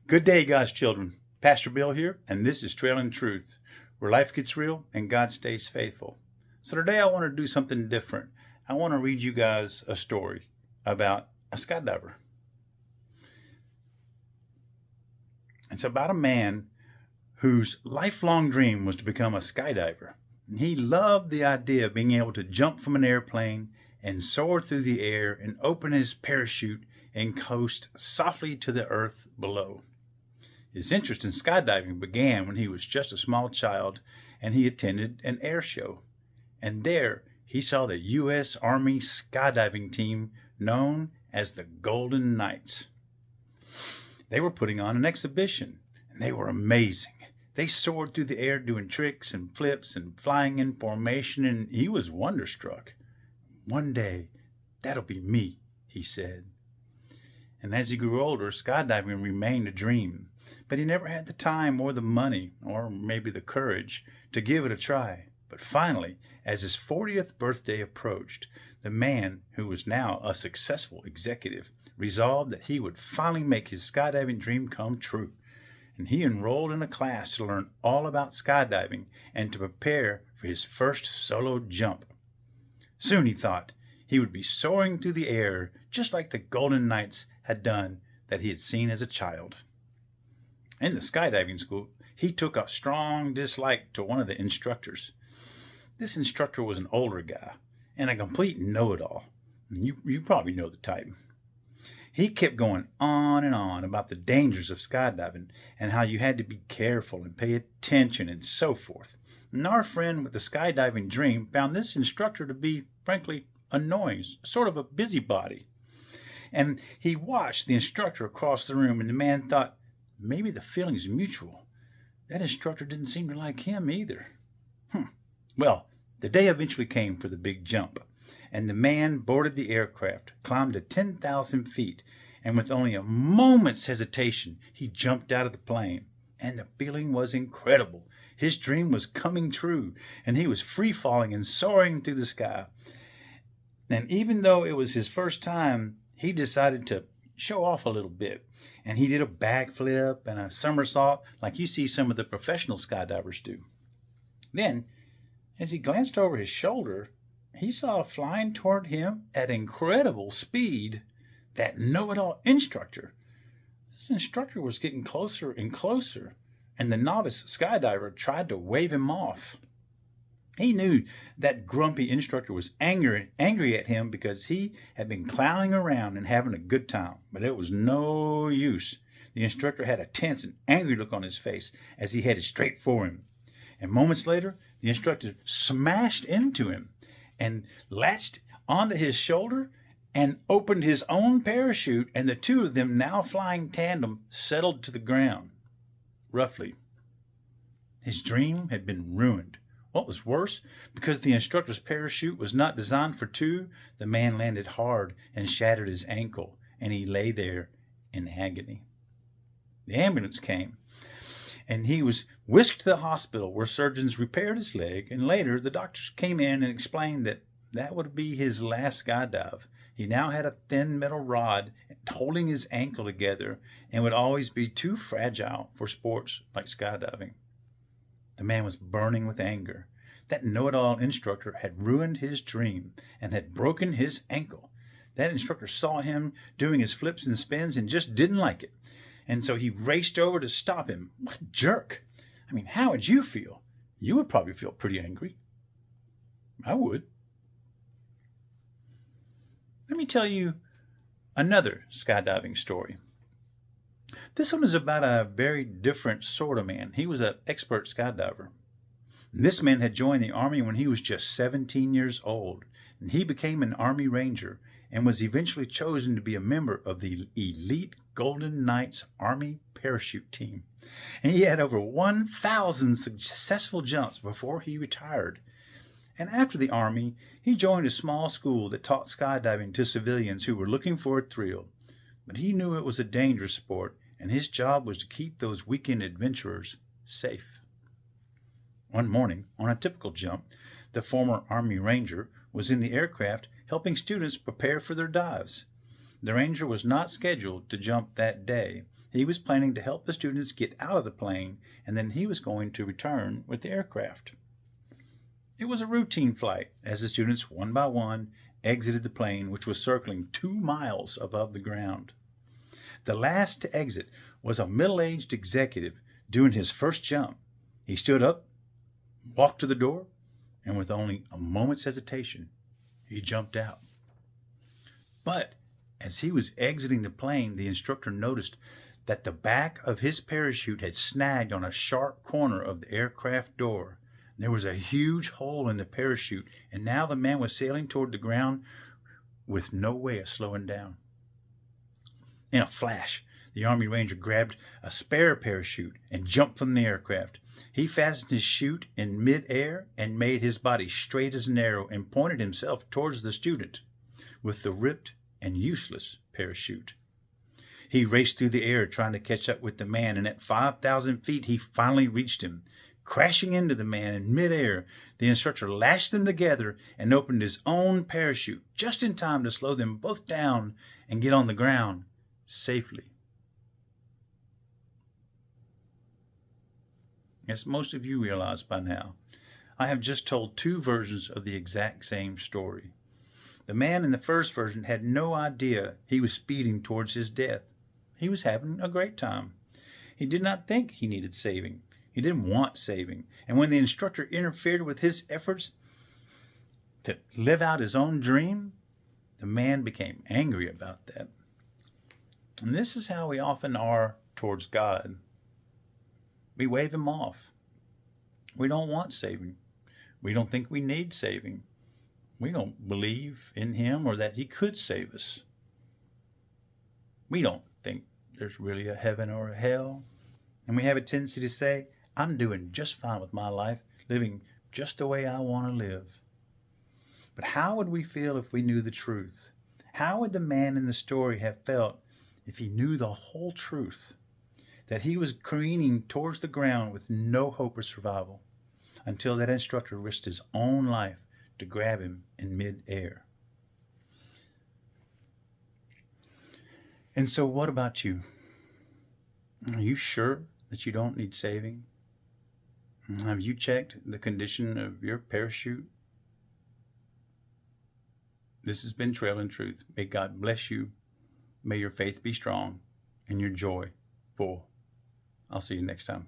Good day, God's children. Pastor Bill here, and this is Trailing Truth, where life gets real and God stays faithful. So today I want to do something different. I want to read you guys a story about a skydiver. It's about a man whose lifelong dream was to become a skydiver. And he loved the idea of being able to jump from an airplane and soar through the air and open his parachute and coast softly to the earth below. His interest in skydiving began when he was just a small child and he attended an air show. And there he saw the U.S. Army skydiving team known as the Golden Knights. They were putting on an exhibition and they were amazing. They soared through the air doing tricks and flips and flying in formation, and he was wonderstruck. One day, that'll be me, he said. And as he grew older, skydiving remained a dream, but he never had the time or the money, or maybe the courage, to give it a try. But finally, as his 40th birthday approached, the man, who was now a successful executive, resolved that he would finally make his skydiving dream come true. And he enrolled in a class to learn all about skydiving and to prepare for his first solo jump. Soon, he thought, he would be soaring through the air just like the Golden Knights had done that he had seen as a child. In the skydiving school, he took a strong dislike to one of the instructors. This instructor was an older guy and a complete know-it-all. You probably know the type. He kept going on and on about the dangers of skydiving and how you had to be careful and pay attention and so forth. And our friend with the skydiving dream found this instructor to be, frankly, annoying, sort of a busybody. And he watched the instructor across the room, and the man thought, maybe the feeling's mutual. That instructor didn't seem to like him either. Well, the day eventually came for the big jump, and the man boarded the aircraft, climbed to 10,000 feet, and with only a moment's hesitation, he jumped out of the plane. And the feeling was incredible. His dream was coming true, and he was free-falling and soaring through the sky. And even though it was his first time, he decided to show off a little bit. And he did a backflip and a somersault like you see some of the professional skydivers do. Then, as he glanced over his shoulder, he saw flying toward him at incredible speed that know-it-all instructor. This instructor was getting closer and closer, and the novice skydiver tried to wave him off. He knew that grumpy instructor was angry at him because he had been clowning around and having a good time, but it was no use. The instructor had a tense and angry look on his face as he headed straight for him. And moments later, the instructor smashed into him and latched onto his shoulder and opened his own parachute, and the two of them, now flying tandem, settled to the ground. Roughly. His dream had been ruined. What was worse, because the instructor's parachute was not designed for two, the man landed hard and shattered his ankle, and he lay there in agony. The ambulance came, and he was whisked to the hospital where surgeons repaired his leg, and later the doctors came in and explained that that would be his last skydive. He now had a thin metal rod holding his ankle together and would always be too fragile for sports like skydiving. The man was burning with anger. That know-it-all instructor had ruined his dream and had broken his ankle. That instructor saw him doing his flips and spins and just didn't like it. And so he raced over to stop him. What a jerk. I mean, how would you feel? You would probably feel pretty angry. I would. Let me tell you another skydiving story. This one is about a very different sort of man. He was an expert skydiver. This man had joined the Army when he was just 17 years old, and he became an Army Ranger and was eventually chosen to be a member of the elite Golden Knights Army parachute team. And he had over 1,000 successful jumps before he retired. And after the Army, he joined a small school that taught skydiving to civilians who were looking for a thrill. But he knew it was a dangerous sport, and his job was to keep those weekend adventurers safe. One morning, on a typical jump, the former Army Ranger was in the aircraft helping students prepare for their dives. The Ranger was not scheduled to jump that day, He was planning to help the students get out of the plane, and then he was going to return with the aircraft. It was a routine flight as the students, one by one, exited the plane, which was circling 2 miles above the ground. The last to exit was a middle-aged executive doing his first jump. He stood up, walked to the door, and with only a moment's hesitation, he jumped out. But as he was exiting the plane, the instructor noticed that the back of his parachute had snagged on a sharp corner of the aircraft door. There was a huge hole in the parachute, and now the man was sailing toward the ground with no way of slowing down. In a flash, the Army Ranger grabbed a spare parachute and jumped from the aircraft. He fastened his chute in mid-air and made his body straight as an arrow and pointed himself towards the student with the ripped and useless parachute. He raced through the air trying to catch up with the man, and at 5,000 feet he finally reached him. Crashing into the man in midair, the instructor lashed them together and opened his own parachute just in time to slow them both down and get on the ground safely. As most of you realize by now, I have just told 2 versions of the exact same story. The man in the first version had no idea he was speeding towards his death. He was having a great time. He did not think he needed saving. He didn't want saving. And when the instructor interfered with his efforts to live out his own dream, the man became angry about that. And this is how we often are towards God. We wave him off. We don't want saving. We don't think we need saving. We don't believe in him or that he could save us. We don't think there's really a heaven or a hell. And we have a tendency to say, I'm doing just fine with my life, living just the way I want to live. But how would we feel if we knew the truth? How would the man in the story have felt if he knew the whole truth? That he was careening towards the ground with no hope of survival until that instructor risked his own life to grab him in mid-air. And so what about you? Are you sure that you don't need saving? Have you checked the condition of your parachute? This has been Trail in Truth. May God bless you. May your faith be strong and your joy full. I'll see you next time.